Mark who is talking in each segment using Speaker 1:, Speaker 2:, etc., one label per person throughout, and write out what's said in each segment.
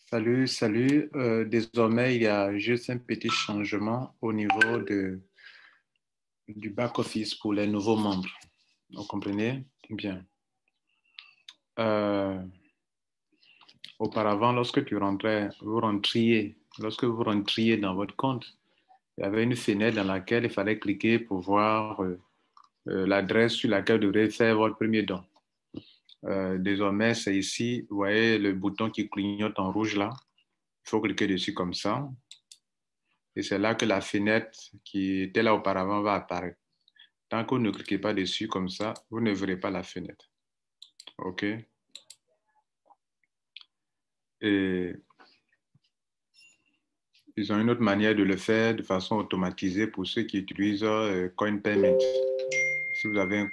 Speaker 1: Salut, salut. Désormais, il y a juste un petit changement au niveau du back-office pour les nouveaux membres. Vous comprenez? Bien. Euh, Auparavant, lorsque vous rentriez dans votre compte, il y avait une fenêtre dans laquelle il fallait cliquer pour voir l'adresse sur laquelle vous devrez faire votre premier don. Désormais, c'est ici, vous voyez le bouton qui clignote en rouge là. Il faut cliquer dessus comme ça. Et c'est là que la fenêtre qui était là auparavant va apparaître. Tant que vous ne cliquez pas dessus comme ça, vous ne verrez pas la fenêtre. OK? Et ils ont une autre manière de le faire de façon automatisée pour ceux qui utilisent CoinPayment. Si vous avez un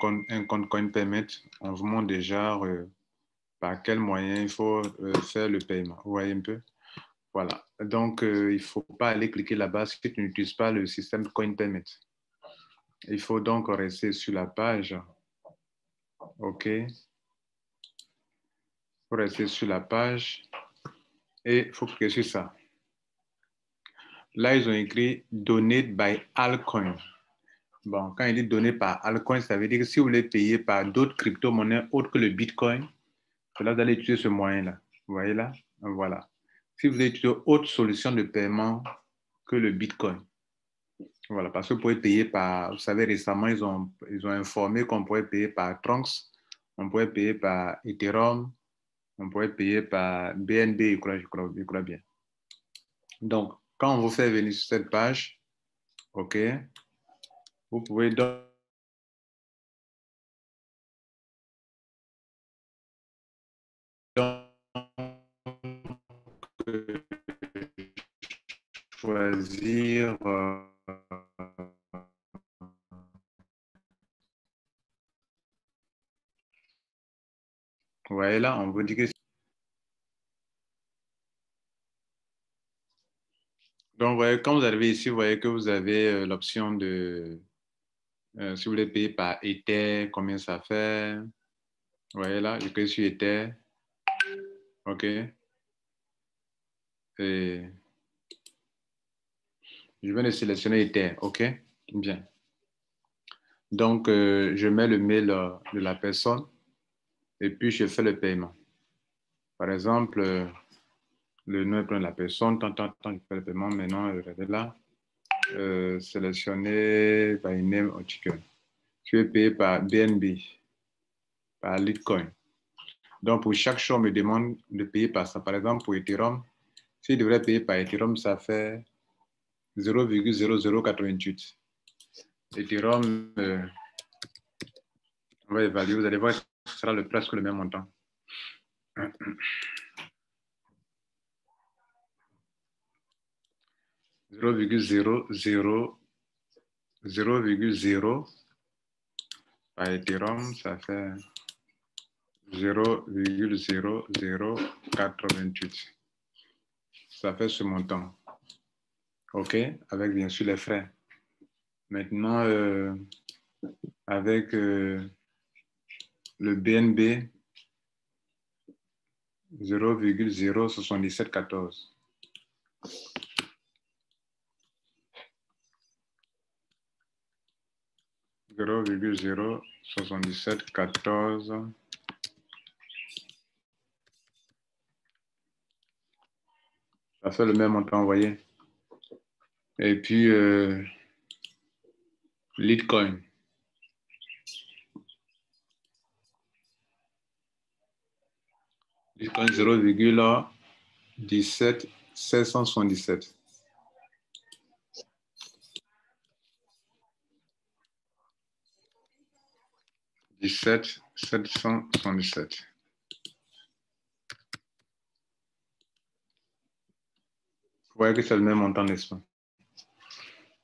Speaker 1: compte CoinPayment, on vous montre déjà par quel moyen il faut faire le paiement. Vous voyez un peu? Voilà. Donc, il ne faut pas aller cliquer là-bas si tu n'utilises pas le système CoinPayment. Il faut donc rester sur la page. OK? Faut rester sur la page et il faut cliquer sur ça. Là, ils ont écrit Donate by Alcoin. Bon, quand il dit donné par Alcoin, ça veut dire que si vous voulez payer par d'autres crypto-monnaies autres que le Bitcoin, là, vous allez utiliser ce moyen-là. Vous voyez là? Voilà. Si vous voulez utiliser autre solution de paiement que le Bitcoin, voilà, parce que vous pouvez payer par, vous savez, récemment, ils ont informé qu'on pourrait payer par Trunks, on pourrait payer par Ethereum, on pourrait payer par BNB, je crois bien. Donc, quand on vous fait venir sur cette page, OK, vous pouvez donc choisir vous voyez là, on vous dit que donc, vous voyez, quand vous arrivez ici, vous voyez que vous avez l'option de si vous voulez payer par Ether, combien ça fait. Vous voyez là, je clique sur Ether. OK. Et je viens de sélectionner Ether. OK. Bien. Donc, je mets le mail de la personne et puis je fais le paiement. Par exemple, le nom de la personne, tant, je fais le paiement. Maintenant, regardez là. Sélectionner by name or chicken. Je vais payer par BNB, par Litecoin. Donc, pour chaque chose, on me demande de payer par ça. Par exemple, pour Ethereum, si je devrais payer par Ethereum, ça fait 0,0088. Ethereum, on va évaluer. Vous allez voir, ce sera presque le même montant. Zéro virgule zéro par Ethereum, ça fait 0,0088. Ça fait ce montant. OK? Avec bien sûr les frais. Maintenant, avec le BNB, 0,07714. Ça fait le même montant, vous voyez. Et puis, Litecoin. Litecoin 0,17677. 17777. Vous voyez que c'est le même montant, n'est-ce pas?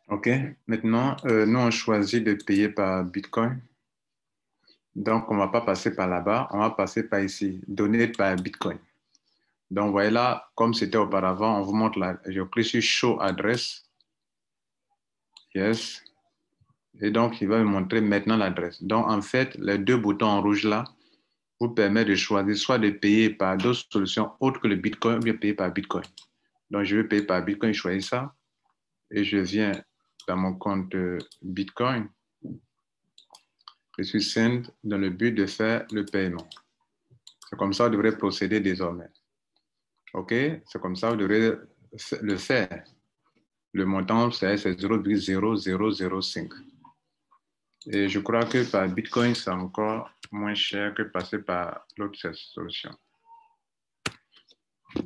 Speaker 1: OK. Maintenant, nous, on choisit de payer par Bitcoin. Donc, on ne va pas passer par là-bas. On va passer par ici. Donate par Bitcoin. Donc, vous voyez là, comme c'était auparavant, on vous montre là. Je clique sur Show Address. Yes. Et donc, il va me montrer maintenant l'adresse. Donc, en fait, les deux boutons en rouge là, vous permet de choisir soit de payer par d'autres solutions autres que le Bitcoin ou bien payer par Bitcoin. Donc, je vais payer par Bitcoin, je choisis ça et je viens dans mon compte Bitcoin. Je suis send dans le but de faire le paiement. C'est comme ça que vous devrez procéder désormais. OK? C'est comme ça que vous devrez le faire. Le montant, c'est 0,0005. Et je crois que par Bitcoin, c'est encore moins cher que passer par l'autre solution.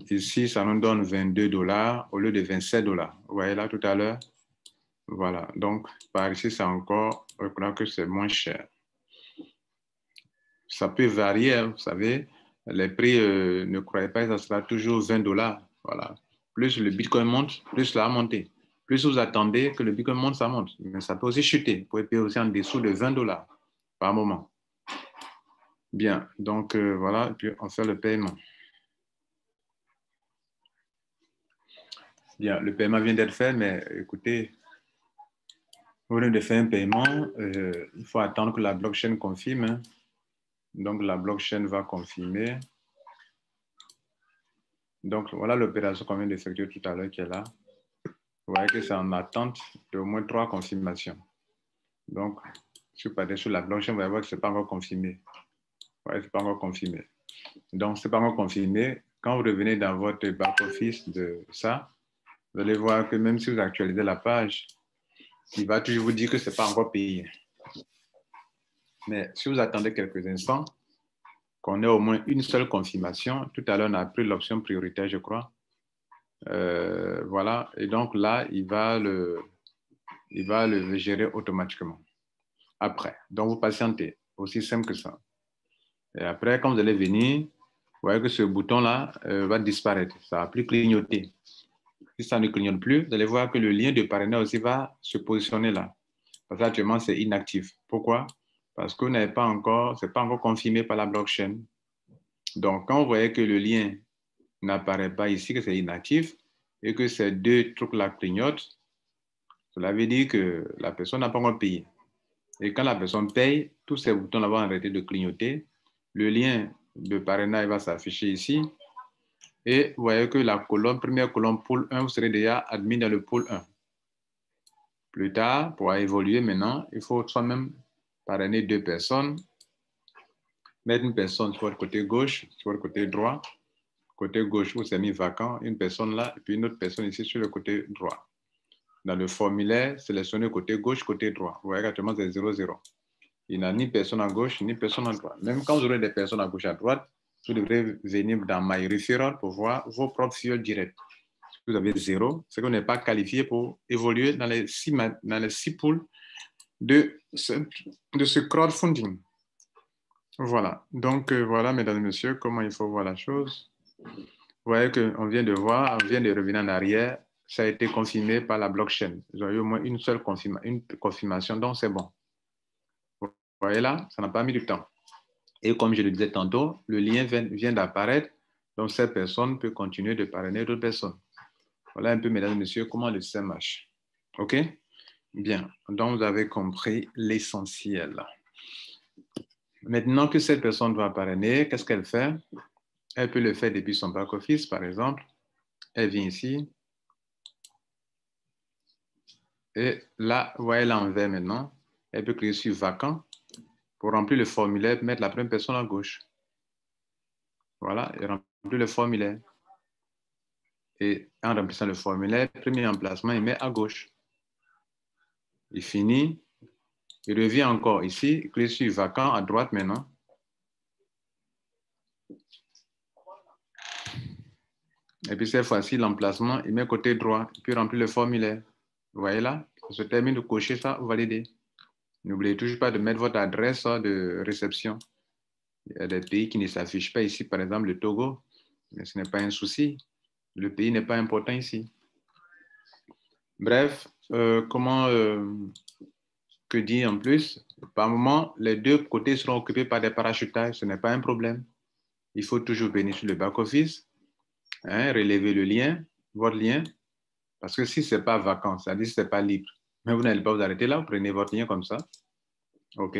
Speaker 1: Ici, ça nous donne 22 $ au lieu de 27 $. Vous voyez là tout à l'heure? Voilà. Donc, par ici, c'est encore, je crois que c'est moins cher. Ça peut varier, vous savez. Les prix, ne croyez pas que ça sera toujours 20 $. Voilà. Plus le Bitcoin monte, plus ça va monter. Plus vous attendez que le Bitcoin monte, ça monte. Mais ça peut aussi chuter. Vous pouvez payer aussi en dessous de 20 $ par moment. Bien. Donc, voilà. Et puis, on fait le paiement. Bien. Le paiement vient d'être fait, mais écoutez, vous venez de faire un paiement. Il faut attendre que la blockchain confirme. Hein. Donc, la blockchain va confirmer. Donc, voilà l'opération qu'on vient d'effectuer tout à l'heure qui est là. Vous voyez que c'est en attente d'au moins 3 confirmations. Donc, si vous partez sur la blockchain, vous allez voir que ce n'est pas encore confirmé. Vous voyez, ce n'est pas encore confirmé. Donc, ce n'est pas encore confirmé. Quand vous revenez dans votre back-office de ça, vous allez voir que même si vous actualisez la page, il va toujours vous dire que ce n'est pas encore payé. Mais si vous attendez quelques instants, qu'on ait au moins une seule confirmation, tout à l'heure, on a pris l'option prioritaire, je crois. Voilà. Et donc là, il va le gérer automatiquement. Après, donc vous patientez. Aussi simple que ça. Et après, quand vous allez venir, vous voyez que ce bouton-là va disparaître. Ça va plus clignoter. Si ça ne clignote plus, vous allez voir que le lien de partenaire aussi va se positionner là. Parce qu'actuellement, c'est inactif. Pourquoi? Parce que ce n'est pas encore confirmé par la blockchain. Donc, quand vous voyez que le lien n'apparaît pas ici, que c'est inactif, et que ces deux trucs-là clignotent, cela veut dire que la personne n'a pas encore payé. Et quand la personne paye, tous ces boutons-là vont arrêter de clignoter. Le lien de parrainage va s'afficher ici. Et vous voyez que la première colonne pôle 1, vous serez déjà admis dans le pôle 1. Plus tard, pour évoluer maintenant, il faut soi-même parrainer 2 personnes. Mettre une personne sur le côté gauche, sur le côté droit. Côté gauche, vous avez mis vacant, une personne là, et puis une autre personne ici sur le côté droit. Dans le formulaire, sélectionnez côté gauche, côté droit. Vous voyez actuellement, c'est 0,0. Il n'y a ni personne à gauche, ni personne à droite. Même quand vous aurez des personnes à gauche et à droite, vous devrez venir dans My Referral pour voir vos propres fioles directes. Si vous avez 0, c'est que vous n'êtes pas qualifié pour évoluer dans les 6 poules de ce crowdfunding. Voilà. Donc, voilà, mesdames et messieurs, comment il faut voir la chose. Vous voyez qu'on vient de voir, on vient de revenir en arrière. Ça a été confirmé par la blockchain. Ils ont eu au moins une seule confirmation, donc c'est bon. Vous voyez là, ça n'a pas mis du temps. Et comme je le disais tantôt, le lien vient d'apparaître, donc cette personne peut continuer de parrainer d'autres personnes. Voilà un peu, mesdames et messieurs, comment le système marche. OK? Bien, donc vous avez compris l'essentiel. Maintenant que cette personne va parrainer, qu'est-ce qu'elle fait? Elle peut le faire depuis son back-office, par exemple. Elle vient ici. Et là, vous voyez là en vert maintenant, elle peut cliquer sur vacant pour remplir le formulaire, mettre la première personne à gauche. Voilà, et remplir le formulaire. Et en remplissant le formulaire, premier emplacement, il met à gauche. Il finit, il revient encore ici, il clique sur vacant à droite maintenant. Et puis cette fois-ci, l'emplacement, il met côté droit, puis remplir le formulaire. Vous voyez là, ça se termine de cocher ça, vous validez. N'oubliez toujours pas de mettre votre adresse de réception. Il y a des pays qui ne s'affichent pas ici, par exemple le Togo, mais ce n'est pas un souci. Le pays n'est pas important ici. Bref, que dire en plus? Par moment, les deux côtés seront occupés par des parachutages, ce n'est pas un problème. Il faut toujours venir sur le back-office, relever le lien, votre lien, parce que si ce n'est pas vacant, c'est-à-dire si ce n'est pas libre, mais vous n'allez pas vous arrêter là, vous prenez votre lien comme ça. OK.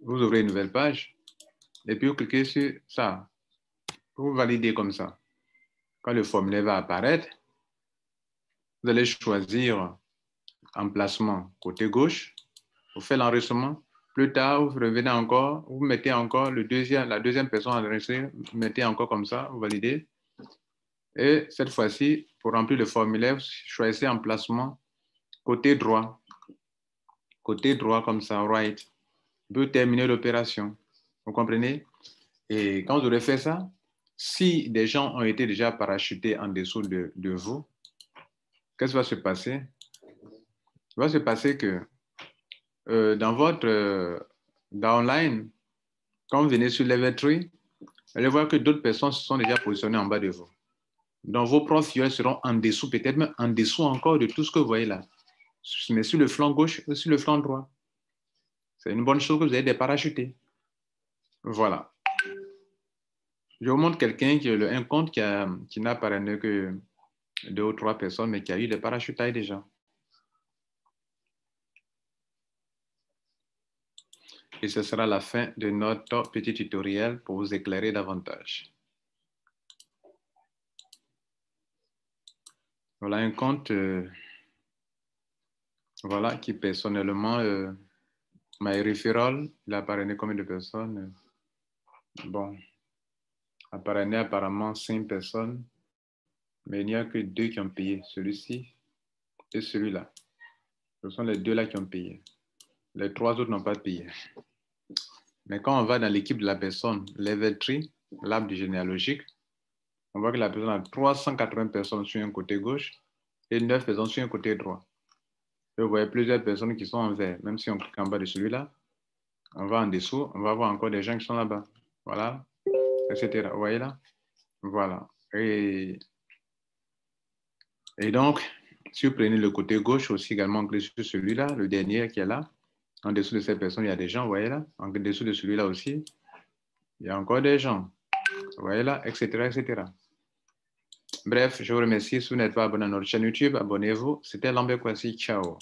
Speaker 1: Vous ouvrez une nouvelle page. Et puis, vous cliquez sur ça. Vous validez comme ça. Quand le formulaire va apparaître, vous allez choisir emplacement côté gauche. Vous faites l'enregistrement. Plus tard, vous revenez encore, vous mettez encore la deuxième personne enregistrée, vous mettez encore comme ça, vous validez. Et cette fois-ci, pour remplir le formulaire, choisissez emplacement côté droit. Côté droit comme ça, right. Vous terminez l'opération. Vous comprenez? Et quand vous aurez fait ça, si des gens ont été déjà parachutés en dessous de vous, qu'est-ce qui va se passer? Il va se passer que dans online, quand vous venez sur Level 3, vous allez voir que d'autres personnes se sont déjà positionnées en bas de vous. Donc, vos profils seront en dessous, peut-être même en dessous encore de tout ce que vous voyez là. Mais sur le flanc gauche ou sur le flanc droit. C'est une bonne chose que vous avez des parachutés. Voilà. Je vous montre quelqu'un qui a un compte qui n'a parrainé que 2 ou 3 personnes, mais qui a eu des parachutailles déjà. Et ce sera la fin de notre petit tutoriel pour vous éclairer davantage. Voilà un compte voilà, qui personnellement m'a referral. Il a parrainé combien de personnes? Bon, a parrainé apparemment 5 personnes, mais il n'y a que 2 qui ont payé, celui-ci et celui-là. Ce sont les 2 là qui ont payé. Les 3 autres n'ont pas payé. Mais quand on va dans l'équipe de la personne, Level 3, l'arbre généalogique, on voit que la personne a 380 personnes sur un côté gauche et 9 personnes sur un côté droit. Et vous voyez plusieurs personnes qui sont en vert. Même si on clique en bas de celui-là, on va en dessous, on va voir encore des gens qui sont là-bas. Voilà, etc. Vous voyez là? Voilà. Et donc, si vous prenez le côté gauche aussi également, on clique sur celui-là, le dernier qui est là. En dessous de cette personne, il y a des gens, vous voyez là? En dessous de celui-là aussi, il y a encore des gens. Vous voyez là, etc., etc. Bref, je vous remercie. Si vous n'êtes pas abonné à notre chaîne YouTube, abonnez-vous. C'était Lambert Kwasi. Ciao.